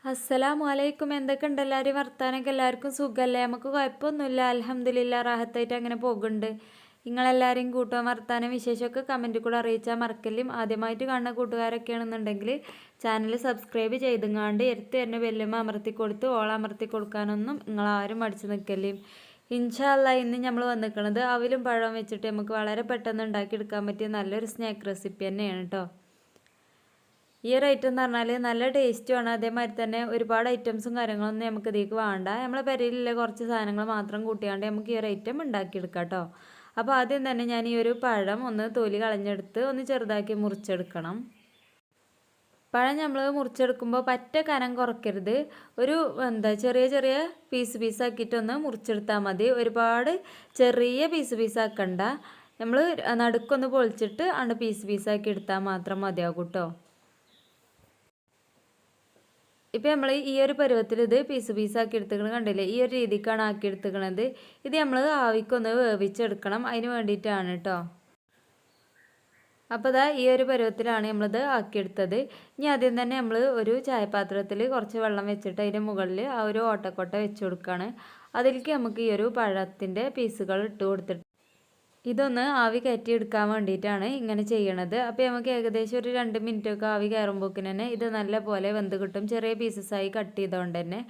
അസ്സലാമു അലൈക്കും. എന്തൊക്കെയുണ്ട് എല്ലാവരും വർത്താനൊക്കെ? എല്ലാവർക്കും സുഖമല്ലേ? നമുക്ക് കുഴപ്പമൊന്നുമില്ല, അൽഹംദുലില്ലാ, റാഹത്തായിട്ട് അങ്ങനെ പോകുന്നുണ്ട്. നിങ്ങളെല്ലാവരെയും കൂട്ടുക വർത്താനം വിശേഷമൊക്കെ കമൻറ്റിൽ കൂടെ അറിയിച്ചാൽ മറക്കല്ലും. ആദ്യമായിട്ട് കാണുന്ന കൂട്ടുകാരൊക്കെയാണെന്നുണ്ടെങ്കിൽ ചാനൽ സബ്സ്ക്രൈബ് ചെയ്തെങ്ങാണ്ട് എടുത്ത് തന്നെ ബെല്ലുമ്മ അമർത്തി കൊടുത്ത് അമർത്തി കൊടുക്കാനൊന്നും നിങ്ങളാരും മടിച്ച് നിൽക്കല്ലേ. ഇൻഷാ അല്ലാ, ഇന്ന് നമ്മൾ വന്നിരിക്കുന്നത് അവിലും പഴവും വെച്ചിട്ട് നമുക്ക് വളരെ പെട്ടെന്ന് ഉണ്ടാക്കിയെടുക്കാൻ പറ്റിയ നല്ലൊരു സ്നാക്ക് റെസിപ്പി തന്നെയാണ് കേട്ടോ. ഈ ഒരു ഐറ്റം എന്ന് പറഞ്ഞാൽ നല്ല ടേസ്റ്റുമാണ്. അതേമാതിരി തന്നെ ഒരുപാട് ഐറ്റംസും കാര്യങ്ങളൊന്നും നമുക്ക് ഇതിലേക്ക് വേണ്ട. നമ്മളെ പെരയിലുള്ള കുറച്ച് സാധനങ്ങൾ മാത്രം കൂട്ടിയാണ്ട് നമുക്ക് ഈ ഒരു ഐറ്റം ഉണ്ടാക്കിയെടുക്കാം കേട്ടോ. അപ്പോൾ ആദ്യം തന്നെ ഞാൻ ഈ ഒരു പഴം ഒന്ന് തൊലി കളഞ്ഞെടുത്ത് ഒന്ന് ചെറുതാക്കി മുറിച്ചെടുക്കണം. പഴം നമ്മൾ മുറിച്ചെടുക്കുമ്പോൾ പറ്റ കനം കുറയ്ക്കരുത്. ഒരു ചെറിയ ചെറിയ പീസാക്കിയിട്ടൊന്ന് മുറിച്ചെടുത്താൽ മതി. ഒരുപാട് ചെറിയ പീസാക്കണ്ട. നമ്മൾ നടുക്കൊന്ന് പൊളിച്ചിട്ട് പീസാക്കി എടുത്താൽ മാത്രം മതിയാകും കേട്ടോ. ഇപ്പം നമ്മൾ ഈ ഒരു പരുവത്തിൽ ഇത് പീസാക്കി എടുത്തുക്കണം, കണ്ടില്ലേ? ഈ ഒരു രീതിക്കാണ് ആക്കി എടുത്തുക്കണത്. ഇത് നമ്മൾ ആവിക്കൊന്ന് വേവിച്ചെടുക്കണം, അതിന് വേണ്ടിയിട്ടാണ് കേട്ടോ. അപ്പോൾ ഇതാ ഈ ഒരു പരുവത്തിലാണ് നമ്മളിത് ആക്കിയെടുത്തത്. ഇനി ആദ്യം തന്നെ നമ്മൾ ഒരു ചായപാത്രത്തിൽ കുറച്ച് വെള്ളം വെച്ചിട്ട് അതിൻ്റെ മുകളിൽ ആ ഒരു ഓട്ടക്കൊട്ട വെച്ച് കൊടുക്കുകയാണ്. അതിലേക്ക് നമുക്ക് ഈ ഒരു പഴത്തിൻ്റെ പീസുകൾ ഇട്ട് കൊടുത്തിട്ട് ഇതൊന്ന് ആവി കയറ്റി എടുക്കാൻ വേണ്ടിയിട്ടാണ് ഇങ്ങനെ ചെയ്യണത്. അപ്പോൾ നമുക്ക് ഏകദേശം ഒരു 2 മിനിറ്റൊക്കെ ആവി കയറുമ്പോഴേക്കിന് തന്നെ ഇത് നല്ല പോലെ വെന്ത് കിട്ടും. ചെറിയ പീസസായി കട്ട് ചെയ്തുകൊണ്ട് തന്നെ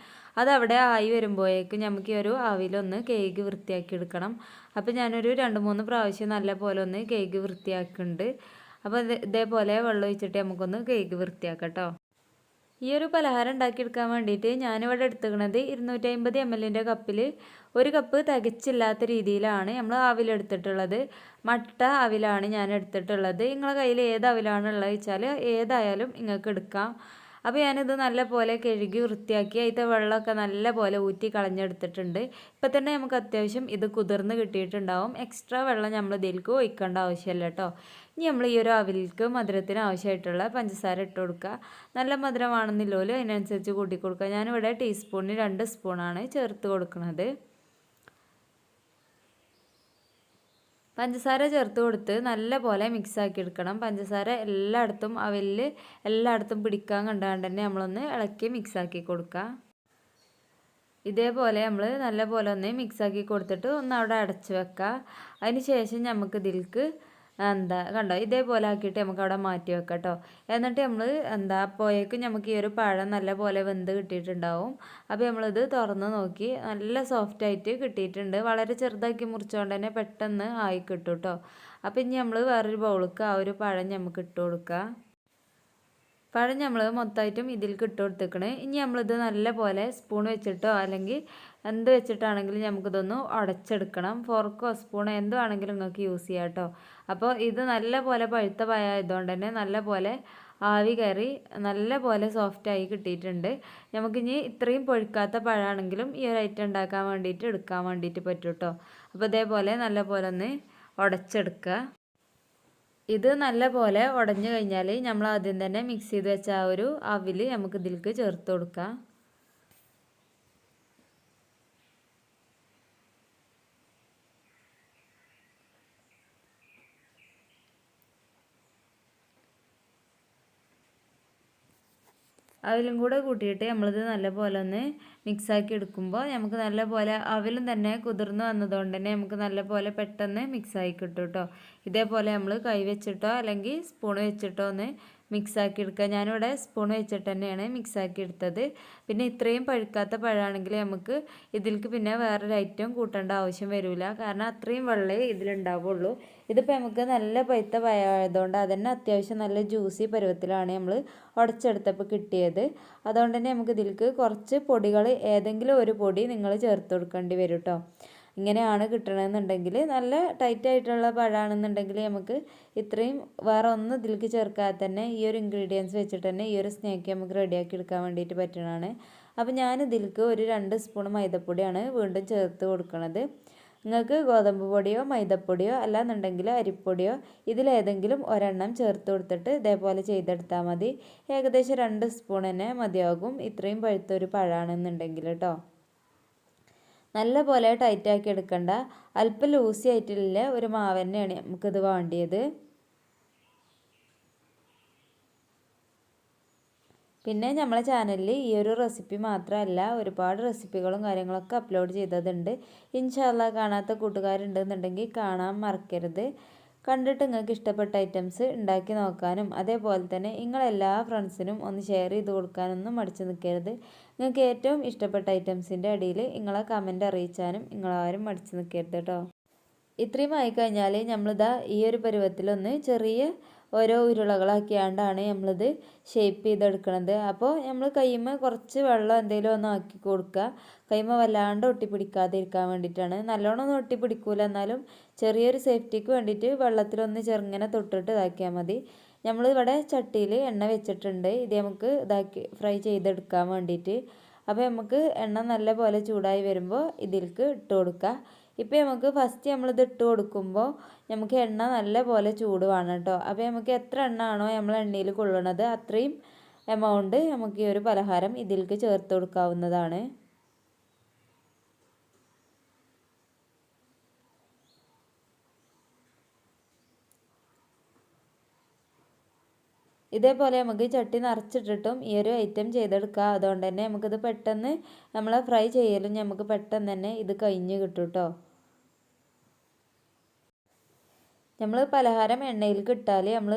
അതവിടെ ആയി വരുമ്പോഴേക്കും നമുക്ക് ഈ ഒരു ആവിയിലൊന്ന് കേക്ക് വൃത്തിയാക്കി എടുക്കണം. അപ്പോൾ ഞാനൊരു 2-3 പ്രാവശ്യം നല്ല പോലെ ഒന്ന് കേക്ക് വൃത്തിയാക്കുന്നുണ്ട്. അപ്പോൾ ഇതേപോലെ വെള്ളം ഒഴിച്ചിട്ട് നമുക്കൊന്ന് കേക്ക് വൃത്തിയാക്കാം കേട്ടോ. ഈ ഒരു പലഹാരം ഉണ്ടാക്കിയെടുക്കാൻ വേണ്ടിയിട്ട് ഞാനിവിടെ എടുത്തുക്കുന്നത് 250 ml കപ്പിൽ 1 കപ്പ് തികച്ചില്ലാത്ത രീതിയിലാണ് നമ്മൾ അവിലെടുത്തിട്ടുള്ളത്. മട്ട അവിലാണ് ഞാൻ എടുത്തിട്ടുള്ളത്. നിങ്ങളുടെ കയ്യിൽ ഏത് അവിലാണുള്ളത് വെച്ചാൽ ഏതായാലും നിങ്ങൾക്ക് എടുക്കാം. അപ്പോൾ ഞാനിത് നല്ല പോലെ കഴുകി വൃത്തിയാക്കി അതിൻ്റെ വെള്ളമൊക്കെ നല്ല പോലെ ഊറ്റി കളഞ്ഞെടുത്തിട്ടുണ്ട്. ഇപ്പം തന്നെ നമുക്ക് അത്യാവശ്യം ഇത് കുതിർന്ന് കിട്ടിയിട്ടുണ്ടാവും. എക്സ്ട്രാ വെള്ളം നമ്മൾ ഇതിലേക്ക് ഒഴിക്കേണ്ട ആവശ്യമില്ല കേട്ടോ. ഇനി നമ്മൾ ഈ ഒരു അവിലേക്ക് മധുരത്തിന് ആവശ്യമായിട്ടുള്ള പഞ്ചസാര ഇട്ട് കൊടുക്കുക. നല്ല മധുരമാണെന്നില്ലല്ലോ അതിനനുസരിച്ച് കൂട്ടി കൊടുക്കുക. ഞാനിവിടെ ടീസ്പൂണിന് 2 സ്പൂണാണ് ചേർത്ത് കൊടുക്കുന്നത്. പഞ്ചസാര ചേർത്ത് കൊടുത്ത് നല്ല പോലെ മിക്സാക്കി എടുക്കണം. പഞ്ചസാര എല്ലായിടത്തും പിടിക്കാൻ കണ്ടുകൊണ്ട് തന്നെ നമ്മളൊന്ന് ഇളക്കി മിക്സാക്കി കൊടുക്കുക. ഇതേപോലെ നമ്മൾ നല്ല പോലെ ഒന്ന് മിക്സാക്കി കൊടുത്തിട്ട് ഒന്ന് അവിടെ അടച്ച് വെക്കുക. അതിന് ശേഷം നമുക്ക് ഇതിലേക്ക് കണ്ടോ, ഇതേപോലെ ആക്കിയിട്ട് നമുക്ക് അവിടെ മാറ്റി വെക്കാം കേട്ടോ. എന്നിട്ട് നമ്മൾ അപ്പോഴേക്കും നമുക്ക് ഈ ഒരു പഴം നല്ല പോലെ വെന്ത് കിട്ടിയിട്ടുണ്ടാവും. അപ്പോൾ നമ്മളിത് തുറന്ന് നോക്കി നല്ല സോഫ്റ്റായിട്ട് കിട്ടിയിട്ടുണ്ട്. വളരെ ചെറുതാക്കി മുറിച്ചുകൊണ്ട് തന്നെ പെട്ടെന്ന് ആയി കിട്ടും കേട്ടോ. അപ്പോൾ ഇനി നമ്മൾ വേറൊരു ബൗൾക്ക് ആ ഒരു പഴം നമുക്ക് ഇട്ട് കൊടുക്കുക. പഴം നമ്മൾ മൊത്തമായിട്ടും ഇതിലേക്ക് ഇട്ട് കൊടുത്തേക്കണേ. ഇനി നമ്മളിത് നല്ല പോലെ സ്പൂൺ വെച്ചിട്ടോ അല്ലെങ്കിൽ എന്ത് വെച്ചിട്ടാണെങ്കിലും നമുക്കിതൊന്ന് ഉടച്ചെടുക്കണം. ഫോർക്കോ സ്പൂണോ എന്താണെങ്കിലും നിങ്ങൾക്ക് യൂസ് ചെയ്യാം കേട്ടോ. അപ്പോൾ ഇത് നല്ല പോലെ പഴുത്ത പഴമായതുകൊണ്ട് തന്നെ നല്ല പോലെ ആവി കയറി നല്ല പോലെ സോഫ്റ്റായി കിട്ടിയിട്ടുണ്ട്. നമുക്കിനി ഇത്രയും പൊഴുക്കാത്ത പഴമാണെങ്കിലും ഈ ഒരു ഐറ്റം ഉണ്ടാക്കാൻ വേണ്ടിയിട്ട് എടുക്കാൻ വേണ്ടിയിട്ട് പറ്റും കേട്ടോ. അപ്പോൾ ഇതേപോലെ നല്ല പോലെ ഒന്ന് ഉടച്ചെടുക്കുക. ഇത് നല്ല പോലെ ഉടഞ്ഞു കഴിഞ്ഞാൽ നമ്മൾ ആദ്യം തന്നെ മിക്സ് ചെയ്ത് വെച്ച ആ ഒരു അവിൽ നമുക്ക് ഇതിലേക്ക് ചേർത്ത് കൊടുക്കാം. അവിലും കൂടെ കൂട്ടിയിട്ട് നമ്മളിത് നല്ലപോലെ ഒന്ന് മിക്സാക്കി എടുക്കുമ്പോൾ നമുക്ക് നല്ല പോലെ അവിലും തന്നെ കുതിർന്ന് വന്നതുകൊണ്ട് തന്നെ നമുക്ക് നല്ല പോലെ പെട്ടെന്ന് മിക്സായി കിട്ടും കേട്ടോ. ഇതേപോലെ നമ്മൾ കൈ വെച്ചിട്ടോ അല്ലെങ്കിൽ സ്പൂൺ വെച്ചിട്ടോ ഒന്ന് മിക്സാക്കി എടുക്കുക. ഞാനിവിടെ സ്പൂൺ വെച്ചിട്ട് തന്നെയാണ് മിക്സാക്കി എടുത്തത്. പിന്നെ ഇത്രയും പഴുക്കാത്ത പഴമാണെങ്കിൽ നമുക്ക് ഇതിലേക്ക് പിന്നെ വേറൊരു ഐറ്റം കൂട്ടേണ്ട ആവശ്യം വരില്ല. കാരണം അത്രയും വെള്ളമേ ഇതിലുണ്ടാവുള്ളൂ. ഇതിപ്പോൾ നമുക്ക് നല്ല പഴുത്ത പഴമായതുകൊണ്ട് അതന്നെ അത്യാവശ്യം നല്ല ജ്യൂസി പരുവത്തിലാണ് നമ്മൾ ഉടച്ചെടുത്തപ്പോൾ കിട്ടിയത്. അതുകൊണ്ട് തന്നെ നമുക്ക് ഇതിലേക്ക് കുറച്ച് പൊടികൾ ഏതെങ്കിലും ഒരു പൊടി നിങ്ങൾ ചേർത്ത് കൊടുക്കേണ്ടി വരും കേട്ടോ. ഇങ്ങനെയാണ് കിട്ടണമെന്നുണ്ടെങ്കിൽ നല്ല ടൈറ്റായിട്ടുള്ള പഴമാണെന്നുണ്ടെങ്കിൽ നമുക്ക് ഇത്രയും വേറെ ഒന്നും ഇതിലേക്ക് ചേർക്കാതെ തന്നെ ഈ ഒരു ഇൻഗ്രീഡിയൻസ് വെച്ചിട്ട് തന്നെ ഈ ഒരു സ്നാക്ക് നമുക്ക് റെഡിയാക്കി എടുക്കാൻ വേണ്ടിയിട്ട് പറ്റുന്നതാണ്. അപ്പോൾ ഞാൻ ഇതിലേക്ക് ഒരു 2 സ്പൂൺ മൈദപ്പൊടിയാണ് വീണ്ടും ചേർത്ത് കൊടുക്കുന്നത്. നിങ്ങൾക്ക് ഗോതമ്പ് പൊടിയോ മൈദപ്പൊടിയോ അല്ലാന്നുണ്ടെങ്കിൽ അരിപ്പൊടിയോ ഇതിലേതെങ്കിലും ഒരെണ്ണം ചേർത്ത് കൊടുത്തിട്ട് ഇതേപോലെ ചെയ്തെടുത്താൽ മതി. ഏകദേശം 2 സ്പൂൺ തന്നെ മതിയാകും ഇത്രയും പഴുത്തൊരു പഴമാണെന്നുണ്ടെങ്കിൽ കേട്ടോ. നല്ല പോലെ ടൈറ്റാക്കി എടുക്കണ്ട, അല്പം ലൂസി ആയിട്ടുള്ള ഒരു മാവ് തന്നെയാണ് നമുക്കിത് വേണ്ടിയത്. പിന്നെ നമ്മളെ ചാനലിൽ ഈ ഒരു റെസിപ്പി മാത്രമല്ല ഒരുപാട് റെസിപ്പികളും കാര്യങ്ങളൊക്കെ അപ്ലോഡ് ചെയ്തതുണ്ട്. ഇൻഷാ അല്ലാഹ് കാണാത്ത കൂട്ടുകാരുണ്ടെന്നുണ്ടെങ്കിൽ കാണാൻ മറക്കരുത്. കണ്ടിട്ട് നിങ്ങൾക്ക് ഇഷ്ടപ്പെട്ട ഐറ്റംസ് ഉണ്ടാക്കി നോക്കാനും അതേപോലെ തന്നെ നിങ്ങളെല്ലാ ഫ്രണ്ട്സിനും ഒന്ന് ഷെയർ ചെയ്ത് കൊടുക്കാനൊന്നും മടിച്ച് നിൽക്കരുത്. നിങ്ങൾക്ക് ഏറ്റവും ഇഷ്ടപ്പെട്ട ഐറ്റംസിൻ്റെ അടിയിൽ നിങ്ങളെ കമൻറ്റ് അറിയിച്ചാനും നിങ്ങളാരും മടിച്ച് നിൽക്കരുത് കേട്ടോ. ഇത്രയും ആയിക്കഴിഞ്ഞാൽ നമ്മളിതാ ഈ ഒരു പരുവത്തിലൊന്ന് ചെറിയ ഓരോ ഉരുളകളാക്കിയാണ്ടാണ് നമ്മളിത് ഷേപ്പ് ചെയ്തെടുക്കണത്. അപ്പോൾ നമ്മൾ കയ്യുമ്മ കുറച്ച് വെള്ളം എന്തെങ്കിലും ഒന്ന് ആക്കി കൊടുക്കുക. കൈമ വല്ലാണ്ട് ഒട്ടിപ്പിടിക്കാതിരിക്കാൻ വേണ്ടിയിട്ടാണ്. നല്ലോണം ഒന്നും ഒട്ടിപ്പിടിക്കൂല, എന്നാലും ചെറിയൊരു സേഫ്റ്റിക്ക് വേണ്ടിയിട്ട് വെള്ളത്തിലൊന്ന് ചെറുങ്ങനെ തൊട്ടിട്ട് ഇതാക്കിയാൽ മതി. നമ്മളിവിടെ ചട്ടിയിൽ എണ്ണ വെച്ചിട്ടുണ്ട്. ഇത് നമുക്ക് ഫ്രൈ ചെയ്തെടുക്കാൻ വേണ്ടിയിട്ട്. അപ്പോൾ നമുക്ക് എണ്ണ നല്ല പോലെ ചൂടായി വരുമ്പോൾ ഇതിലേക്ക് ഇട്ട് കൊടുക്കുക. ഇപ്പോൾ നമുക്ക് ഫസ്റ്റ് നമ്മളിത് ഇട്ട് കൊടുക്കുമ്പോൾ നമുക്ക് എണ്ണ നല്ല പോലെ ചൂട് വേണം കേട്ടോ. അപ്പോൾ നമുക്ക് എത്ര എണ്ണ ആണോ നമ്മൾ എണ്ണയിൽ കൊള്ളണത് അത്രയും എമൗണ്ട് നമുക്ക് ഈ ഒരു പലഹാരം ഇതിലേക്ക് ചേർത്ത് കൊടുക്കാവുന്നതാണ്. ഇതേപോലെ നമുക്ക് ചട്ടി നിറച്ചിട്ടിട്ടും ഈ ഒരു ഐറ്റം ചെയ്തെടുക്കുക. അതുകൊണ്ട് തന്നെ നമുക്കിത് പെട്ടെന്ന് നമ്മൾ ഫ്രൈ ചെയ്യലും നമുക്ക് പെട്ടെന്ന് തന്നെ ഇത് കഴിഞ്ഞ് കിട്ടും കേട്ടോ. നമ്മൾ പലഹാരം എണ്ണയിലേക്ക് ഇട്ടാൽ നമ്മൾ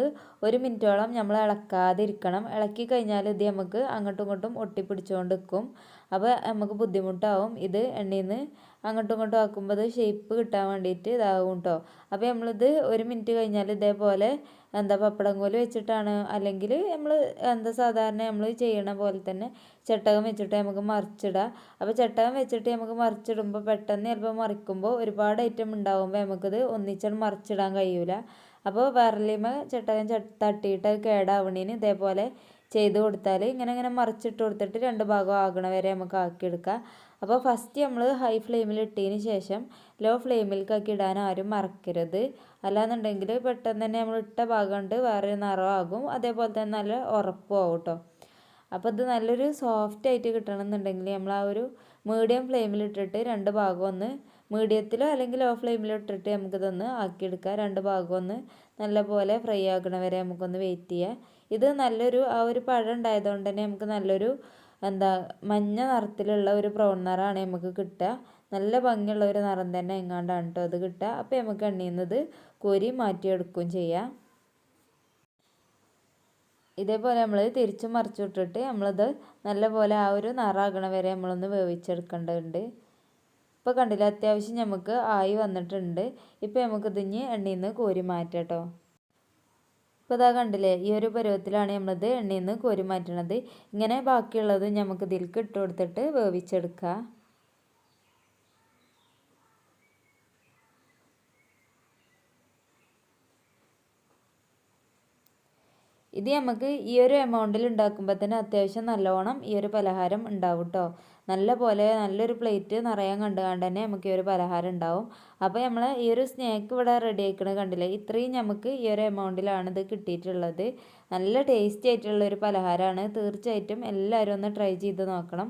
1 മിനിറ്റോളം നമ്മൾ ഇളക്കാതിരിക്കണം. ഇളക്കി കഴിഞ്ഞാൽ ഇത് നമുക്ക് അങ്ങോട്ടും ഇങ്ങോട്ടും ഒട്ടിപ്പിടിച്ചുകൊണ്ട് നിൽക്കും. അപ്പോൾ നമുക്ക് ബുദ്ധിമുട്ടാവും. ഇത് എണ്ണയിൽ നിന്ന് അങ്ങോട്ടും ഇങ്ങോട്ടും ആക്കുമ്പോൾ അത് ഷേപ്പ് കിട്ടാൻ വേണ്ടിയിട്ട് ഇതാകും കേട്ടോ. അപ്പോൾ നമ്മളിത് 1 മിനിറ്റ് കഴിഞ്ഞാൽ ഇതേപോലെ പപ്പടം കോല് വെച്ചിട്ടാണ് അല്ലെങ്കിൽ നമ്മൾ സാധാരണ നമ്മൾ ചെയ്യണ പോലെ തന്നെ ചട്ടകം വെച്ചിട്ട് നമുക്ക് മറിച്ചിടാം. അപ്പോൾ ചട്ടകം വെച്ചിട്ട് നമുക്ക് മറിച്ചിടുമ്പോൾ പെട്ടെന്ന് ചിലപ്പോൾ മറിക്കുമ്പോൾ ഒരുപാട് ഐറ്റം ഉണ്ടാകുമ്പോൾ നമുക്കിത് ഒന്നിച്ചാൽ മറിച്ചിടാൻ കഴിയൂല. അപ്പോൾ വിരലിമ ചട്ടകം തട്ടിയിട്ട് അത് കേടാവണീന് ഇതേപോലെ ചെയ്ത് കൊടുത്താൽ ഇങ്ങനെ മറിച്ചിട്ട് കൊടുത്തിട്ട് 2 ഭാഗം ആകണ വരെ നമുക്ക് ആക്കിയെടുക്കാം. അപ്പോൾ ഫസ്റ്റ് നമ്മൾ ഹൈ ഫ്ലെയിമിൽ ഇട്ടതിന് ശേഷം ലോ ഫ്ലെയിമിലേക്കാക്കി ഇടാൻ ആരും മറക്കരുത്. അല്ലാന്നുണ്ടെങ്കിൽ പെട്ടെന്ന് തന്നെ നമ്മൾ ഇട്ട ഭാഗം കൊണ്ട് വേറെ നിറമാകും, അതേപോലെ തന്നെ നല്ല ഉറപ്പും ആവും കേട്ടോ. അപ്പോൾ ഇത് നല്ലൊരു സോഫ്റ്റ് ആയിട്ട് കിട്ടണമെന്നുണ്ടെങ്കിൽ നമ്മൾ ആ ഒരു മീഡിയം ഫ്ലെയിമിൽ ഇട്ടിട്ട് 2 ഭാഗം ഒന്ന് മീഡിയത്തിലോ അല്ലെങ്കിൽ ലോ ഫ്ലെയിമിലോ ഇട്ടിട്ട് നമുക്കിതൊന്ന് ആക്കിയെടുക്കാം. 2 ഭാഗം ഒന്ന് നല്ലപോലെ ഫ്രൈ ആക്കണ വരെ നമുക്കൊന്ന് വെയിറ്റ് ചെയ്യാം. ഇത് നല്ലൊരു ആ ഒരു പഴം ഉണ്ടായതുകൊണ്ട് തന്നെ നമുക്ക് നല്ലൊരു മഞ്ഞ നിറത്തിലുള്ള ഒരു ബ്രൗൺ നിറമാണ് നമുക്ക് കിട്ടുക. നല്ല ഭംഗിയുള്ള ഒരു നിറം തന്നെ എങ്ങാണ്ടാണ് കേട്ടോ അത് കിട്ടുക. അപ്പോൾ നമുക്ക് എണ്ണയിൽ നിന്ന് ഇത് കോരി മാറ്റിയെടുക്കുകയും ചെയ്യാം. ഇതേപോലെ നമ്മൾ തിരിച്ചു മറിച്ചു വിട്ടിട്ട് നമ്മളിത് നല്ലപോലെ ആ ഒരു നിറാകണ വരെ നമ്മളൊന്ന് വേവിച്ചെടുക്കേണ്ടതുണ്ട്. ഇപ്പോൾ കണ്ടില്ല, അത്യാവശ്യം നമുക്ക് ആയി വന്നിട്ടുണ്ട്. ഇപ്പോൾ നമുക്കിതിഞ്ഞ് എണ്ണയിൽ നിന്ന് കോരി മാറ്റാം കേട്ടോ. ഇപ്പോൾ ഇതാ കണ്ടില്ലേ, ഈ ഒരു പരുവത്തിലാണ് നമ്മളിത് എണ്ണയിൽ നിന്ന് കോരി മാറ്റണത്. ഇങ്ങനെ ബാക്കിയുള്ളത് നമുക്ക് ഇതിലേക്ക് ഇട്ട് കൊടുത്തിട്ട് വേവിച്ചെടുക്കുക. ഇത് നമുക്ക് ഈ ഒരു എമൗണ്ടിൽ ഉണ്ടാക്കുമ്പോൾ തന്നെ അത്യാവശ്യം നല്ലോണം ഈ ഒരു പലഹാരം ഉണ്ടാവും കേട്ടോ. നല്ലൊരു പ്ലേറ്റ് നിറയാൻ കണ്ടുകൊണ്ട് തന്നെ നമുക്ക് ഈ ഒരു പലഹാരം ഉണ്ടാവും. അപ്പോൾ നമ്മൾ ഈ ഒരു സ്നാക്ക് ഇവിടെ റെഡി ആക്കണത് കണ്ടില്ലേ, ഇത്രയും നമുക്ക് ഈ ഒരു എമൗണ്ടിലാണ് ഇത് കിട്ടിയിട്ടുള്ളത്. നല്ല ടേസ്റ്റി ആയിട്ടുള്ള ഒരു പലഹാരമാണ്. തീർച്ചയായിട്ടും എല്ലാവരും ഒന്ന് ട്രൈ ചെയ്ത് നോക്കണം.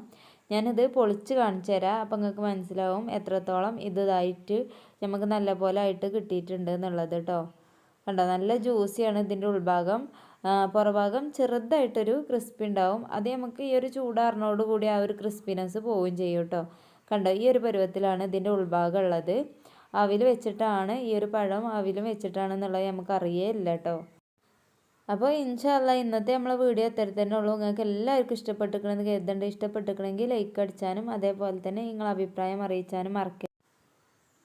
ഞാനിത് പൊളിച്ച് കാണിച്ചു തരാം. അപ്പോൾ നിങ്ങൾക്ക് മനസ്സിലാവും എത്രത്തോളം ഇതായിട്ട് നമുക്ക് നല്ലപോലെ ആയിട്ട് കിട്ടിയിട്ടുണ്ട് എന്നുള്ളത് കേട്ടോ. കണ്ടോ, നല്ല ജ്യൂസിയാണ് ഇതിൻ്റെ ഉൾഭാഗം. പുറഭാഗം ചെറുതായിട്ടൊരു ക്രിസ്പി ഉണ്ടാവും. അത് നമുക്ക് ഈ ഒരു ചൂടാറിനോട് കൂടി ആ ഒരു ക്രിസ്പിനെസ് പോവുകയും ചെയ്യും കേട്ടോ. കണ്ടോ, ഈ ഒരു പരുവത്തിലാണ് ഇതിൻ്റെ ഉൾഭാഗം ഉള്ളത്. അവിൽ വെച്ചിട്ടാണ് ഈ ഒരു പഴം അവിലും വെച്ചിട്ടാണെന്നുള്ളത് നമുക്ക് അറിയേയില്ല കേട്ടോ. അപ്പോൾ ഇൻഷാ അല്ലാഹ് ഇന്നത്തെ നമ്മളെ വീഡിയോ എത്ര തന്നെ ഉള്ളൂ. നിങ്ങൾക്ക് എല്ലാവർക്കും ഇഷ്ടപ്പെട്ടിരിക്കണമെന്ന് കരുതുന്നുണ്ട്. ഇഷ്ടപ്പെട്ടിരിക്കണമെങ്കിൽ ലൈക്ക് അടിച്ചാനും അതേപോലെ തന്നെ നിങ്ങളുടെ അഭിപ്രായം അറിയിച്ചാനും മറക്കരുത്.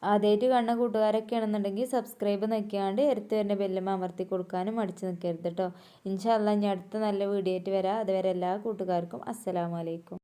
ആദ്യമായിട്ട് കാണുന്ന കൂട്ടുകാരൊക്കെ ആണെന്നുണ്ടെങ്കിൽ സബ്സ്ക്രൈബ് നിൽക്കാണ്ട് എടുത്ത് വരുന്ന ബെല്ലും അമർത്തി കൊടുക്കാനും മടിച്ച് നിൽക്കരുത് കേട്ടോ. ഇൻഷാ അല്ലാഹ് ഇനി അടുത്ത നല്ല വീഡിയോ ആയിട്ട് വരാം. അതുവരെ എല്ലാ കൂട്ടുകാർക്കും അസ്സലാമു അലൈക്കും.